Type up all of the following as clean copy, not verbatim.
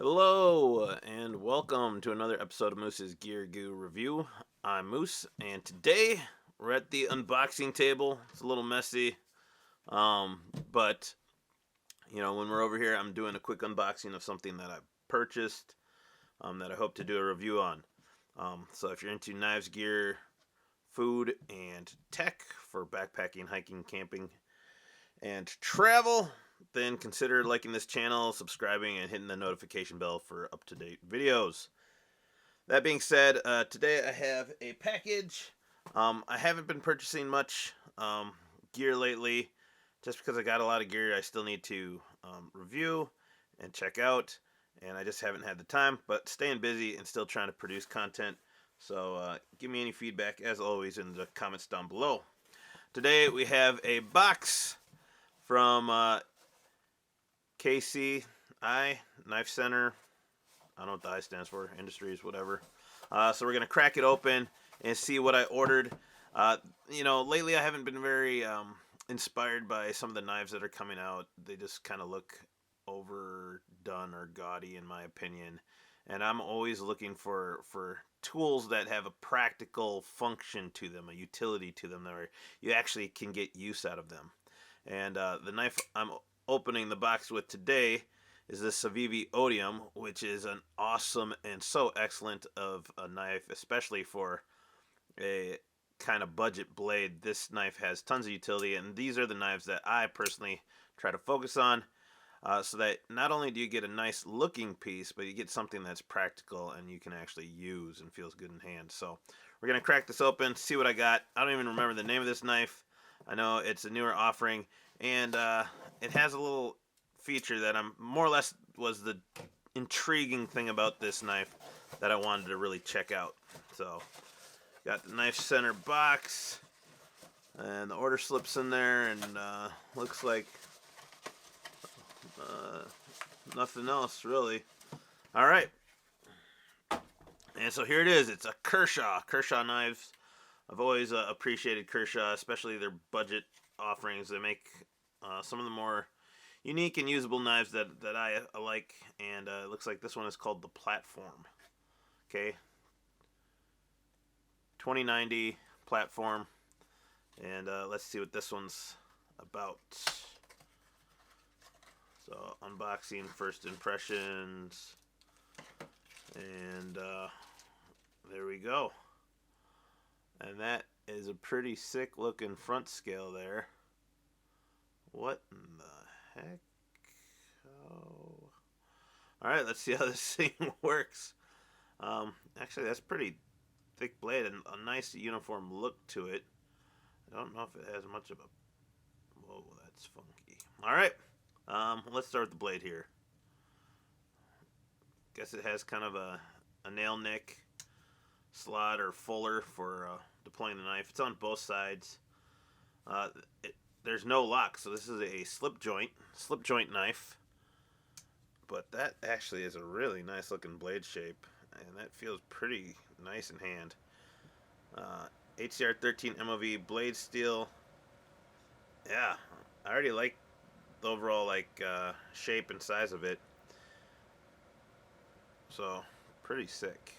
Hello, and welcome to another episode of Moose's Gear Goo Review. I'm Moose, and today we're at the unboxing table. It's a little messy, but when we're over here, I'm doing a quick unboxing of something that I purchased that I hope to do a review on. So if you're into knives, gear, food, and tech for backpacking, hiking, camping, and travel, then consider liking this channel, subscribing, and hitting the notification bell for up-to-date videos. That being said, today I have a package. I haven't been purchasing much gear lately, just because I got a lot of gear I still need to review and check out, and I just haven't had the time, but staying busy and still trying to produce content. So give me any feedback, as always, in the comments down below. Today we have a box from KCI Knife Center. I don't know what the I stands for. Industries, whatever. So we're gonna crack it open and see what I ordered. Lately I haven't been very inspired by some of the knives that are coming out. They just kind of look overdone or gaudy, in my opinion. And I'm always looking for tools that have a practical function to them, a utility to them, where you actually can get use out of them. And the knife I'm opening the box with today is the Civivi Odium, which is an awesome and so excellent of a knife, especially for a kind of budget blade. This knife has tons of utility, and these are the knives that I personally try to focus on, so that not only do you get a nice looking piece, but you get something that's practical and you can actually use and feels good in hand. So we're going to crack this open, see what I got. I don't even remember the name of this knife. I know it's a newer offering, and it has a little feature that I'm more or less was the intriguing thing about this knife that I wanted to really check out. So got the knife center box, and the order slips in there, and looks like nothing else really. All right, and so here it is. It's a Kershaw knives. I've always appreciated Kershaw, especially their budget offerings. They make some of the more unique and usable knives that I like, and it looks like this one is called the Platform. Okay, 2090 Platform, and let's see what this one's about. So unboxing, first impressions, and there we go. And that is a pretty sick looking front scale there. What in the heck? Oh. Alright, let's see how this thing works. Actually, that's pretty thick blade and a nice uniform look to it. I don't know if it has much of a... Whoa, that's funky. Alright, let's start with the blade here. Guess it has kind of a nail nick slot or fuller for deploying the knife. It's on both sides. There's no lock, so this is a slip joint knife. But that actually is a really nice looking blade shape, and that feels pretty nice in hand. HCR 13 MOV blade steel. Yeah, I already like the overall shape and size of it. So pretty sick.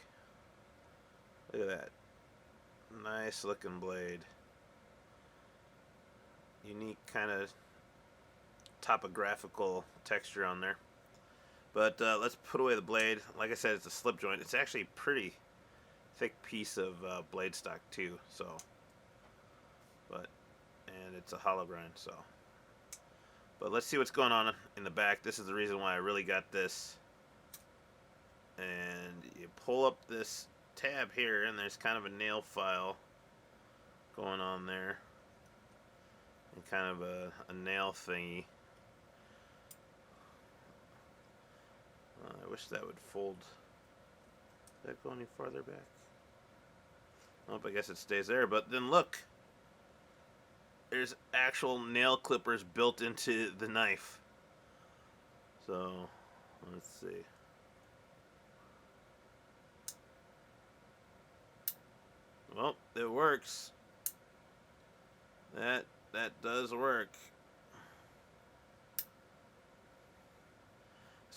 Look at that. Nice looking blade. Unique kind of topographical texture on there. But let's put away the blade. Like I said, it's a slip joint. It's actually a pretty thick piece of blade stock too. And it's a hollow grind. But let's see what's going on in the back. This is the reason why I really got this. And you pull up this tab here, and there's kind of a nail file going on there, and kind of a nail thingy. I wish that would fold. Did that go any farther back? Nope, I guess it stays there. But then look, there's actual nail clippers built into the knife. So let's see. Well, it works. That does work.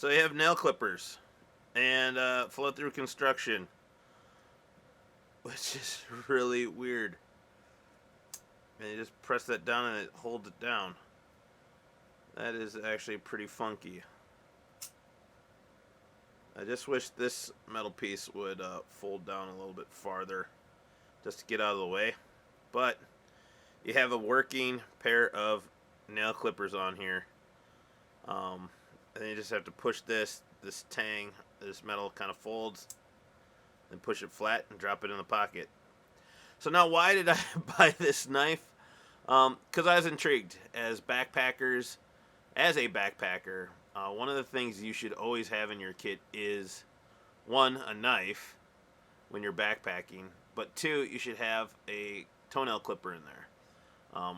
So you have nail clippers and flow through construction, which is really weird. And you just press that down and it holds it down. That is actually pretty funky. I just wish this metal piece would fold down a little bit farther just to get out of the way. But you have a working pair of nail clippers on here. And then you just have to push this tang, this metal kind of folds, and push it flat and drop it in the pocket. So now why did I buy this knife? Because I was intrigued. As a backpacker, one of the things you should always have in your kit is, one, a knife when you're backpacking, but two, you should have a toenail clipper in there,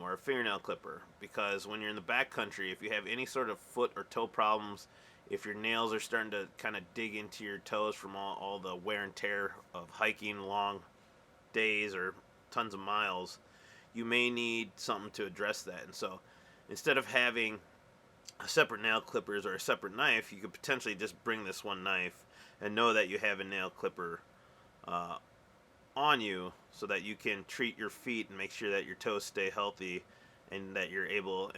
or a fingernail clipper, because when you're in the backcountry, if you have any sort of foot or toe problems, if your nails are starting to kind of dig into your toes from all the wear and tear of hiking long days or tons of miles, you may need something to address that. And so instead of having a separate nail clippers or a separate knife, you could potentially just bring this one knife and know that you have a nail clipper on you, so that you can treat your feet and make sure that your toes stay healthy and that you're able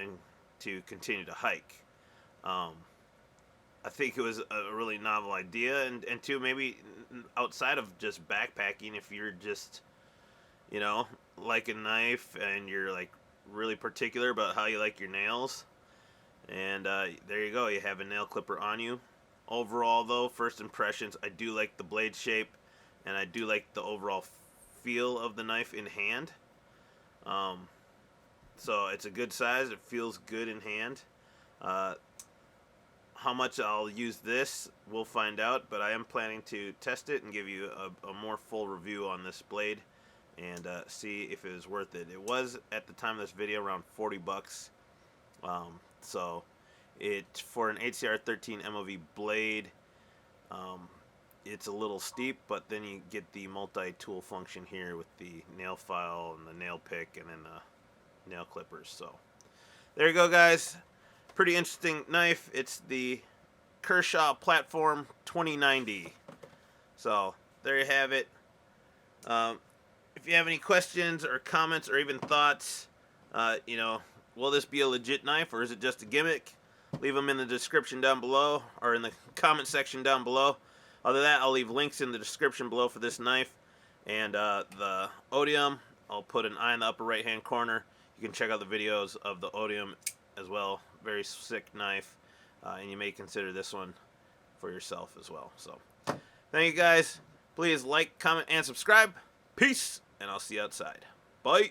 to continue to hike. I think it was a really novel idea, and two, maybe outside of just backpacking, if you're just, like a knife and you're like really particular about how you like your nails, and there you go, you have a nail clipper on you. Overall though, first impressions, I do like the blade shape, and I do like the overall feel of the knife in hand. So it's a good size, it feels good in hand. How much I'll use this, we'll find out, but I am planning to test it and give you a more full review on this blade and see if it was worth it. It was, at the time of this video, around 40 bucks. So it's for an HCR 13 MOV blade. It's a little steep, but then you get the multi-tool function here with the nail file and the nail pick and then the nail clippers. So there you go, guys. Pretty interesting knife. It's the Kershaw Platform 2090. So there you have it. If you have any questions or comments or even thoughts, will this be a legit knife or is it just a gimmick? Leave them in the description down below or in the comment section down below. Other than that, I'll leave links in the description below for this knife and the Odium. I'll put an eye in the upper right hand corner. You can check out the videos of the Odium as well. Very sick knife, and you may consider this one for yourself as well. So thank you guys. Please like, comment, and subscribe. Peace, and I'll see you outside. Bye.